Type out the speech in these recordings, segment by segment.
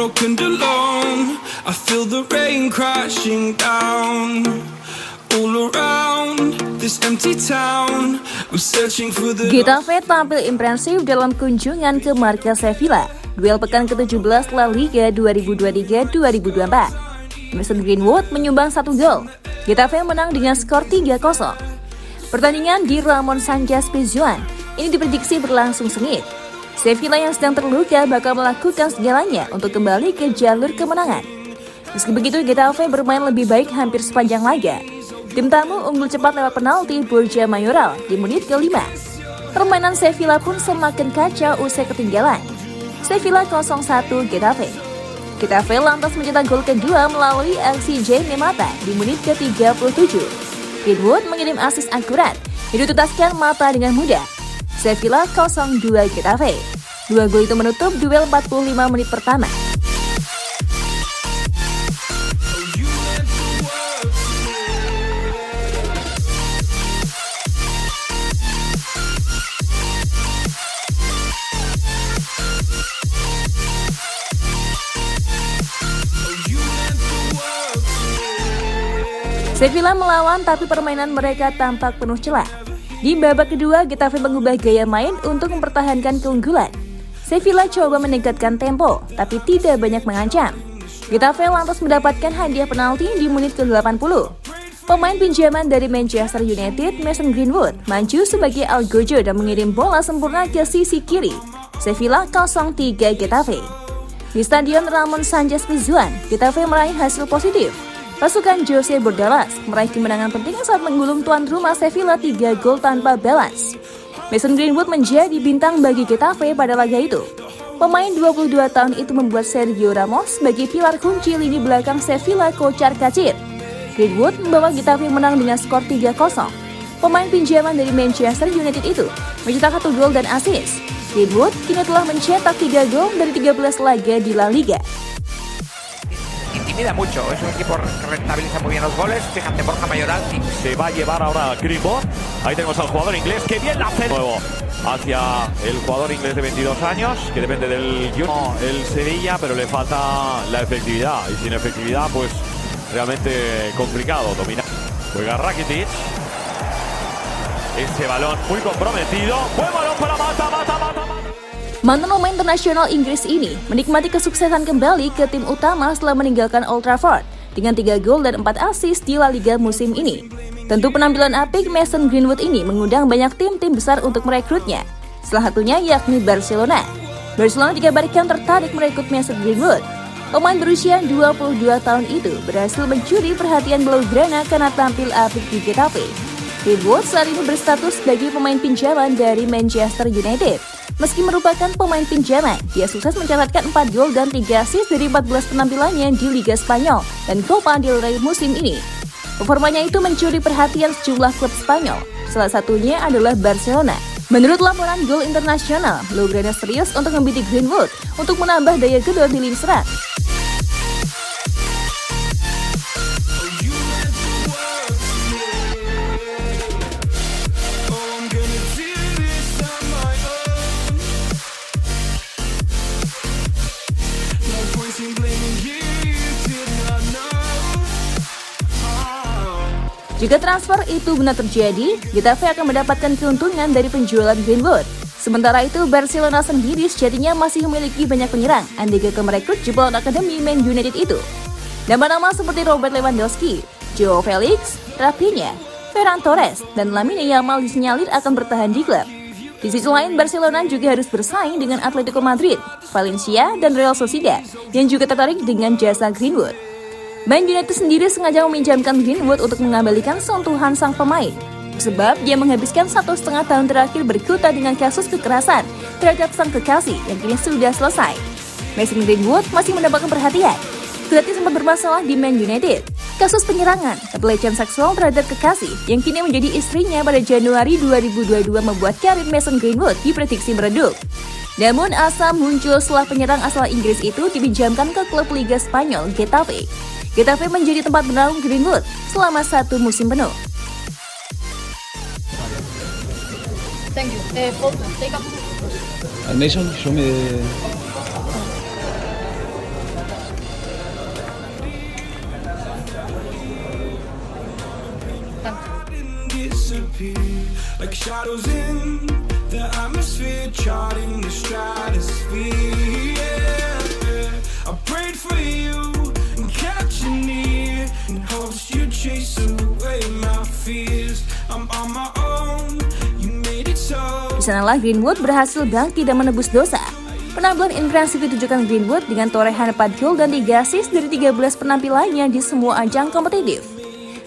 broken and alone. I feel the rain crashing down all around this empty town. I'm searching for the Getafe tampil impresif dalam kunjungan ke markas Sevilla. Duel pekan ke-17 La Liga 2023-2024. Mason Greenwood menyumbang 1 gol. Getafe menang dengan skor 3-0. Pertandingan di Ramon Sanchez Pizjuan ini diprediksi berlangsung sengit. Sevilla yang sedang terluka bakal melakukan segalanya untuk kembali ke jalur kemenangan. Meski begitu, Getafe bermain lebih baik hampir sepanjang laga. Tim tamu unggul cepat lewat penalti Borja Mayoral di menit ke-5. Permainan Sevilla pun semakin kacau usai ketinggalan. Sevilla 0-1 Getafe. Getafe lantas mencetak gol kedua melalui aksi Jaime Mata di menit ke-37. Greenwood mengirim asis akurat, dituntaskan Mata dengan mudah. Sevilla 0-2 Getafe. Dua gol itu menutup duel 45 menit pertama. Sevilla melawan tapi permainan mereka tampak penuh celah. Di babak kedua, Getafe mengubah gaya main untuk mempertahankan keunggulan. Sevilla coba meningkatkan tempo, tapi tidak banyak mengancam. Getafe lantas mendapatkan hadiah penalti di menit ke-80. Pemain pinjaman dari Manchester United, Mason Greenwood, maju sebagai Algojo dan mengirim bola sempurna ke sisi kiri. Sevilla 0-3 Getafe. Di Stadion Ramon Sanchez Pizjuan, Getafe meraih hasil positif. Pasukan Jose Bordalas meraih kemenangan penting saat menggulung tuan rumah Sevilla 3 gol tanpa balas. Mason Greenwood menjadi bintang bagi Getafe pada laga itu. Pemain 22 tahun itu membuat Sergio Ramos sebagai pilar kunci lini belakang Sevilla kocar-kacir. Greenwood membawa Getafe menang dengan skor 3-0. Pemain pinjaman dari Manchester United itu mencetak 1 gol dan assist. Greenwood kini telah mencetak 3 gol dari 13 laga di La Liga. Intimida mucho, es un equipo que rentabiliza muy bien los goles. Fíjate, Borja Mayoral se va a llevar ahora Greenwood. Ahí tenemos al jugador inglés, que bien la hace nuevo hacia el jugador inglés de 22 años, que depende del el Sevilla, pero le falta la efectividad, y sin efectividad pues realmente complicado dominar. Juega Rakitic, ese balón muy comprometido, buen balón para Mata. Mantan pemain internasional Inggris ini menikmati kesuksesan kembali ke tim utama setelah meninggalkan Old Trafford dengan 3 gol dan 4 assist di La Liga musim ini. Tentu penampilan apik Mason Greenwood ini mengundang banyak tim-tim besar untuk merekrutnya. Salah satunya yakni Barcelona. Barcelona dikabarkan tertarik merekrut Mason Greenwood. Pemain berusia 22 tahun itu berhasil mencuri perhatian Blaugrana karena tampil apik di Getafe. Greenwood saat ini berstatus sebagai pemain pinjaman dari Manchester United. Meski merupakan pemain pinjaman, dia sukses mencatatkan 4 gol dan 3 assist dari 14 penampilannya di Liga Spanyol dan Copa del Rey musim ini. Performanya itu mencuri perhatian sejumlah klub Spanyol, salah satunya adalah Barcelona. Menurut laporan Gol Internasional, Blaugrana serius untuk membidik Greenwood untuk menambah daya gedor di lini serang. Jika transfer itu benar terjadi, Getafe akan mendapatkan keuntungan dari penjualan Greenwood. Sementara itu, Barcelona sendiri sejatinya masih memiliki banyak penyerang andai kata merekrut jebolan akademi Man United itu. Nama-nama seperti Robert Lewandowski, Joao Felix, Rafinha, Ferran Torres, dan Lamine Yamal disinyalir akan bertahan di klub. Di sisi lain, Barcelona juga harus bersaing dengan Atletico Madrid, Valencia, dan Real Sociedad yang juga tertarik dengan jasa Greenwood. Man United sendiri sengaja meminjamkan Greenwood untuk mengembalikan sentuhan sang pemain. Sebab dia menghabiskan 1,5 tahun terakhir berkutat dengan kasus kekerasan terhadap sang kekasih yang kini sudah selesai. Mason Greenwood masih mendapatkan perhatian. Berarti sempat bermasalah di Man United. Kasus penyerangan, pelecehan seksual terhadap kekasih yang kini menjadi istrinya pada Januari 2022 membuat karir Mason Greenwood diprediksi meredup. Namun asa muncul setelah penyerang asal Inggris itu dipinjamkan ke klub Liga Spanyol Getafe. Getafe menjadi tempat bernaung Greenwood selama 1 musim penuh. Thank you. Photo. Take up. Mason, show me the... disappear like shadows in the atmosphere, charting the stratosphere. Yeah. I prayed for you and kept you near in hopes you'd chase away my fears. I'm on my own, you made it so. Di sanalah Greenwood berhasil bangkit dan menebus dosa. Penampilan impresif ditujukan Greenwood dengan torehan 4 gol dan 3 assist dari 13 penampilannya di semua ajang kompetitif.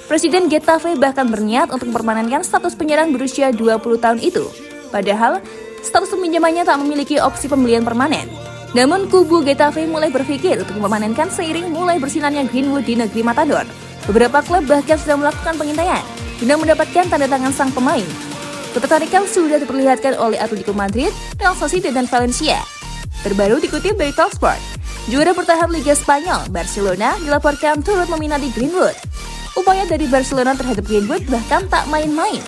Presiden Getafe bahkan berniat untuk mempermanenkan status penyerang berusia 20 tahun itu. Padahal, status peminjamannya tak memiliki opsi pembelian permanen. Namun, kubu Getafe mulai berpikir untuk mempermanenkan seiring mulai bersinarnya Greenwood di negeri Matador. Beberapa klub bahkan sudah melakukan pengintaian guna mendapatkan tanda tangan sang pemain. Ketertarikan sudah diperlihatkan oleh Atletico Madrid, Real Sociedad, dan Valencia. Terbaru dikutip dari Talksport, juara bertahan Liga Spanyol, Barcelona dilaporkan turut meminati Greenwood. Upaya dari Barcelona terhadap Greenwood bahkan tak main-main.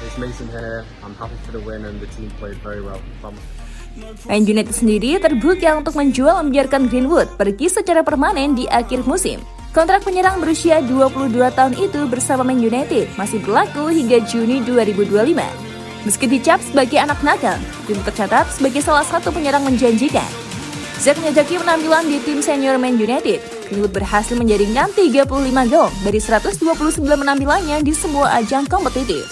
It's Mason here. I'm happy for the win and the team played very well. Man United sendiri terbuka untuk menjual membiarkan Greenwood pergi secara permanen di akhir musim. Kontrak penyerang berusia 22 tahun itu bersama Man United masih berlaku hingga Juni 2025. Meski dicap sebagai anak nakal, Greenwood tercatat sebagai salah satu penyerang menjanjikan. Sejak menjajaki penampilan di tim senior Man United, Greenwood berhasil menjaringkan 35 gol dari 129 penampilannya di semua ajang kompetitif.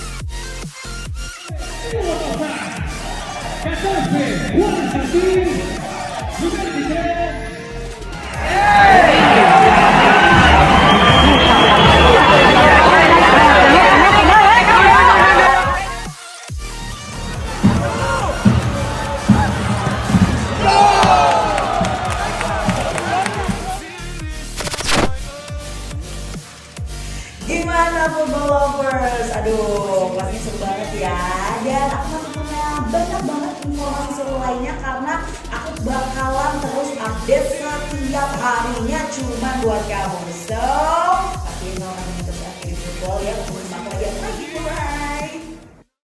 Gimana football lovers? Aduh, pastinya seru banget ya. Dan aku masih punya banyak banget informasi seru lainnya karena aku bakalan terus update setiap harinya cuma buat kamu. So, pastinya nonton terus akhir football ya.